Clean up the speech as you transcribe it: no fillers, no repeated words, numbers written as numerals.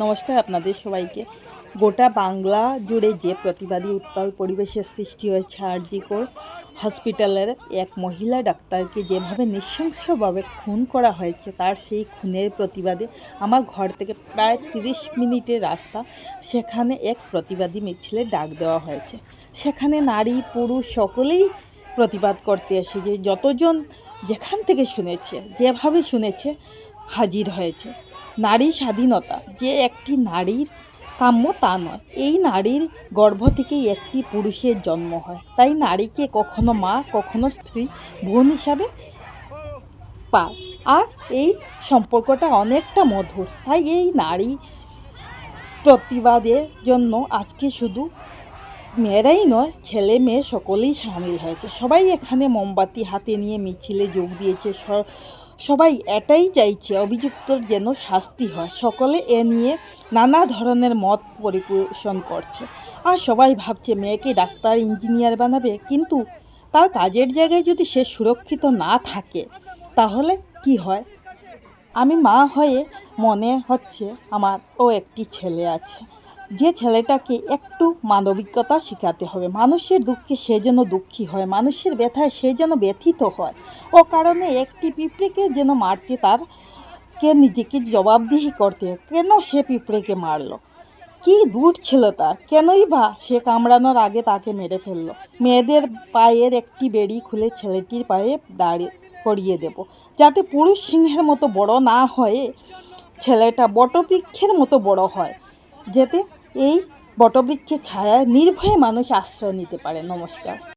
নমস্কার আপনাদের সবাইকে। গোটা বাংলা জুড়ে যে প্রতিবাদী উত্তাল পরিবেশের সৃষ্টি হয়েছে আরজি কর হসপিটালের এক মহিলা ডাক্তারকে যেভাবে নৃশংসভাবে খুন করা হয়েছে, তার সেই খুনের প্রতিবাদে আমার ঘর থেকে প্রায় 30 মিনিটের রাস্তা, সেখানে এক প্রতিবাদী মিছিলের ডাক দেওয়া হয়েছে। সেখানে নারী পুরুষ সকলেই প্রতিবাদ করতে এসে, যে যতজন যেখান থেকে শুনেছে, যেভাবে শুনেছে হাজির হয়েছে। নারী স্বাধীনতা যে একটি নারীর কাম্য তা নয়। এই নারীর গর্ভ থেকেই একটি পুরুষের জন্ম হয়, তাই নারীকে কখনো মা, কখনো স্ত্রী, বোন হিসাবে পায়। আর এই সম্পর্কটা অনেকটা মধুর। তাই এই নারী প্রতিবাদের জন্য আজকে শুধু মেয়েরাই নয়, ছেলে মেয়ে সকলেই সামিল হয়েছে। সবাই এখানে মোমবাতি হাতে নিয়ে মিছিলে যোগ দিয়েছে। সবাই এটাই চাইছে অভিযুক্তর যেন শাস্তি হয়। সকলে এ নিয়ে নানা ধরনের মত পরিপোষণ করছে। আর সবাই ভাবছে মেয়েকে ডাক্তার ইঞ্জিনিয়ার বানাবে, কিন্তু তার কাজের জায়গায় যদি সে সুরক্ষিত না থাকে তাহলে কি হয়? আমি মা হয়ে মনে হচ্ছে আমারও একটি ছেলে আছে, যে ছেলেটাকে একটু মানবিকতা শেখাতে হবে। মানুষের দুঃখে সে যেন দুঃখী হয়, মানুষের ব্যথায় সে যেন ব্যথিত হয়। ও কারণে একটি পিঁপড়েকে যেন মারতে তারকে নিজেকে জবাবদিহি করতে, কেন সে পিঁপড়েকে মারলো, কি দূর ছিল তার, কেনই বা সে কামড়ানোর আগে তাকে মেরে ফেললো। মেয়েদের পায়ের একটি বেড়ি খুলে ছেলেটির পায়ে করিয়ে দেব, যাতে পুরুষ সিংহের মতো বড় না হয়ে ছেলেটা বটবৃক্ষের মতো বড় হয়, যাতে এই বটবৃক্ষের ছায়ায় নির্ভয়ে মানুষ আশ্রয় নিতে পারে। নমস্কার।